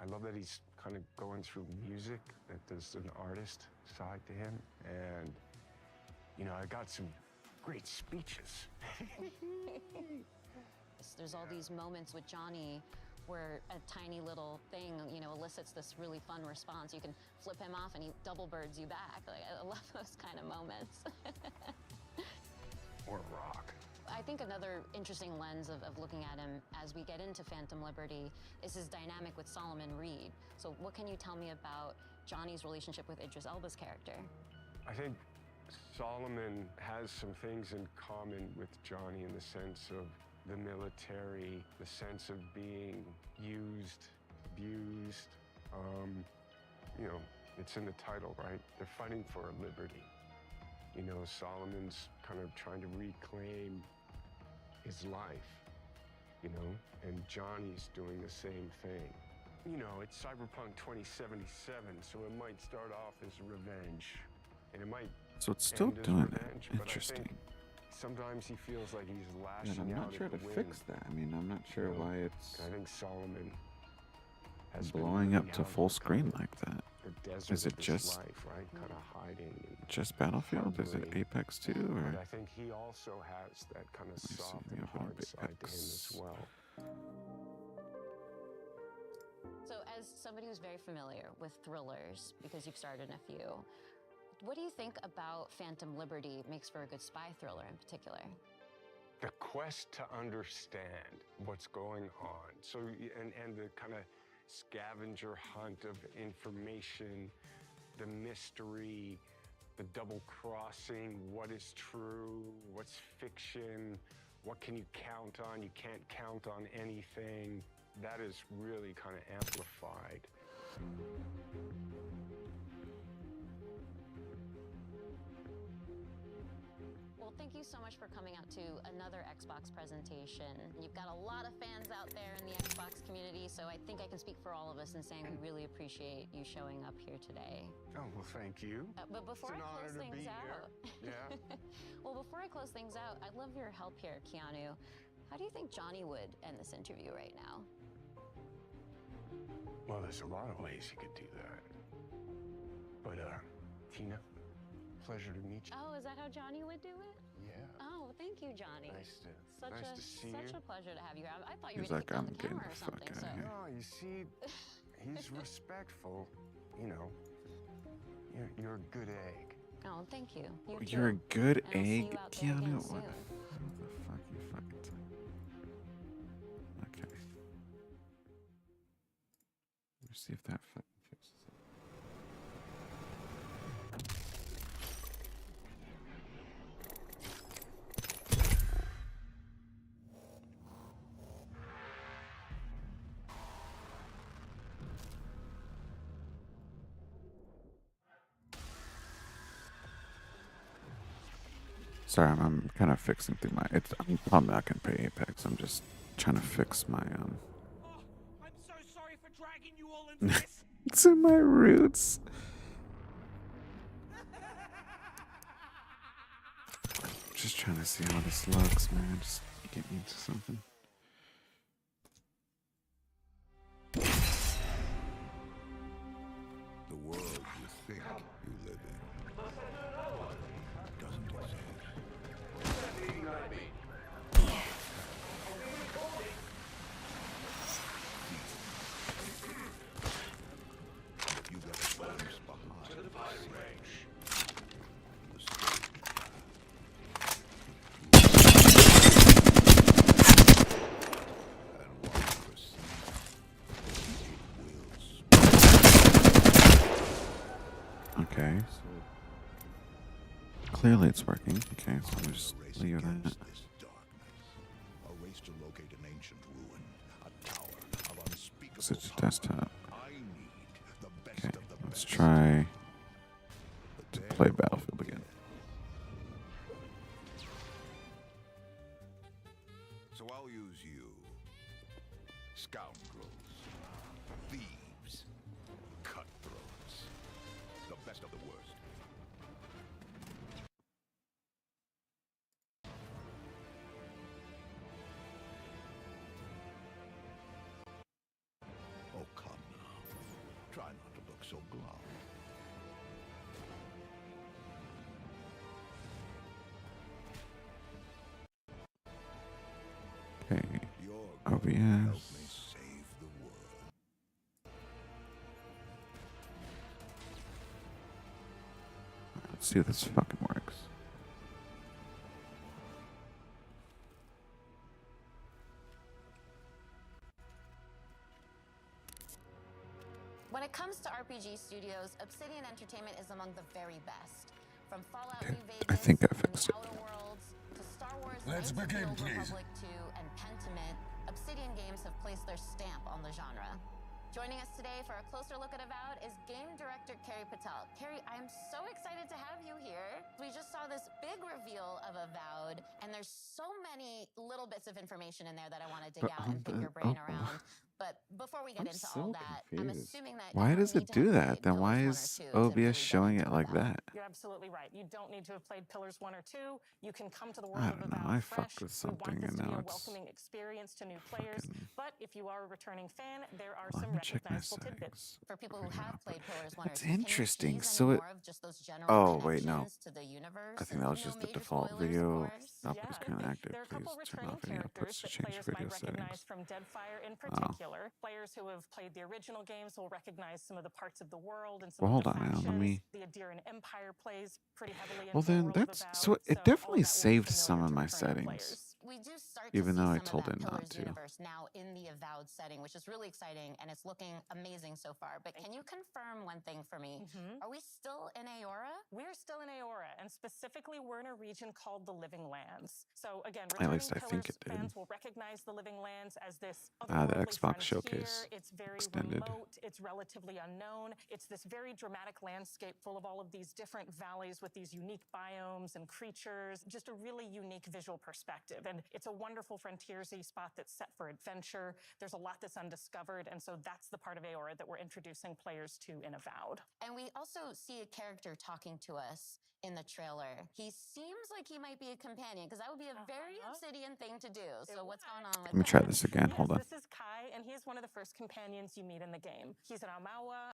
I love that he's kind of going through music, that there's an artist side to him. And, you know, I got some great speeches. There's all these moments with Johnny where a tiny little thing, you know, elicits this really fun response. You can flip him off and he double birds you back. Like, I love those kind of moments. Or rock. I think another interesting lens of looking at him as we get into Phantom Liberty is his dynamic with Solomon Reed. So what can you tell me about Johnny's relationship with Idris Elba's character? I think Solomon has some things in common with Johnny in the sense of the military, the sense of being used, abused. You know, it's in the title, right? They're fighting for a liberty. You know, Solomon's kind of trying to reclaim his life, you know, and Johnny's doing the same thing. You know, it's Cyberpunk 2077, so it might start off as revenge, and it might So it's still end as doing revenge, it. but I Interesting. think sometimes he feels like he's And lashing I'm out not sure at to the wind. fix that. I mean, I'm not sure You know, why it's I think Solomon has been blowing really up to out full in screen like that. the desert Is it of his just life, right? Kind of hiding. And just Battlefield? Is it harboring. Apex too, or? But I think he also has that kind of Let me see, soft the and opening hard side to him Apex. as well. So as somebody who's very familiar with thrillers, because you've starred in a few, what do you think about Phantom Liberty makes for a good spy thriller in particular? The quest to understand what's going on. So, and the kind of scavenger hunt of information, the mystery, the double crossing, what is true, what's fiction, what can you count on? You can't count on anything. That is really kind of amplified. Well, thank you so much for coming out to another Xbox presentation. You've got a lot of fans out there in the Xbox community, so I think I can speak for all of us in saying we really appreciate you showing up here today. Oh, well, thank you. But before It's an I honor close to things be out, here. Yeah. well, before I close things out, I'd love your help here, Keanu. How do you think Johnny would end this interview right now? Well, there's a lot of ways you could do that. But, Tina, pleasure to meet you. Oh, is that how Johnny would do it? Yeah. Oh, thank you, Johnny. Nice to see Such you. a pleasure to have you here. I thought you were He's going like, to I'm on the getting camera the or fuck something. out So of here. No, you see, he's respectful. You know, you're a good egg. oh, thank you. You You're a too. good And I'll see egg, you out there again Keanu. soon. What the fuck you fucking saying? Okay. Let's see if that fucking fixes it. Sorry, I'm kind of fixing through my. I'm probably not gonna pay Apex. I'm just trying to fix my I'm so sorry for dragging you all into this. It's in my roots. Just trying to see how this looks, man. Just get me into something. The world you think you live in doesn't exist. You got a glimpse behind the range. The stage. And what you perceive, it will spread. Okay, so clearly it's working. Okay, so we'll just Race leave that. against this darkness. A race to locate an ancient ruin, a tower of unspeakable So it's power. desktop. I need the best Okay, of the let's best. try But to there play are Battlefield again. So I'll use you. Scoundrels, thieves, cutthroats, the best of the worst. Oh, come now. so glum. Okay. You're OBS. going to help me save the world. Let's see if this fucking works. When it comes to RPG studios, Obsidian Entertainment is among the very best. From Fallout New Vegas I think I and fixed it. Outer Worlds to Star Wars Let's Knights of the begin, Old please. Republic 2 and Pentiment, Obsidian Games have placed their stamp on the genre. Joining us today for a closer look at Avowed is game director Carrie Patel. Carrie, I'm so excited to have you here. We just saw this big reveal of Avowed, and there's so many little bits of information in there that I want to dig out and pick your brain around. But before we get I'm into so all that, I'm confused. assuming that Why you don't does need it to have do that? played Then why Pillars is 1 or 2 to really OBS get showing into it like Avowed. that? You're absolutely right. You don't need to have played Pillars 1 or 2. You can come to the world I of don't know. Avowed I fresh. fucked with We something want this and to be now a it's welcoming experience to new players. fucking. But if you are a returning fan, there are Let some me check my recognizable tidbits. settings. For people who Before we have go, played Pillars 1 or That's 2, can you interesting. tease So any it. more of just those general Oh wait, no. connections to the universe? I think And that was no just the major default spoilers, of video. course. Stop is Yeah. kind of active. There are a couple Please turn returning off any outputs characters to that change players video might recognize settings. from Deadfire in Oh. particular. Players who have played the original games will recognize some of the parts of the world and some Well, of hold the on now. factions. Let me. The Adiran Empire plays pretty heavily Well, into the then world of that's Avowed, so it so all of definitely that will be saved familiar some of to my returning settings. players. We do start Even to though see I some told of that it not Pillars to. universe now in the Avowed setting, which is really exciting, and it's looking amazing so far. But can you confirm one thing for me? Are we still in Aora? We're still in Aora, and specifically, we're in a region called the Living Lands. So again, At returning least I think Pillars it did. fans will recognize the Living Lands as this The otherworldly Xbox frontier. Showcase It's very extended. remote. It's relatively unknown. It's this very dramatic landscape full of all of these different valleys with these unique biomes and creatures. Just a really unique visual perspective, and it's a wonderful frontiersy spot that's set for adventure. There's a lot that's undiscovered, and so that's the part of Aora that we're introducing players to in Avowed. And we also see a character talking to us in the trailer. He seems like he might be a companion, because that would be a very Obsidian thing to do. So what's going on with Let me try that? this again. Yes, Hold on. this is Kai, and he is one of the first companions you meet in the game. He's an Aumaua,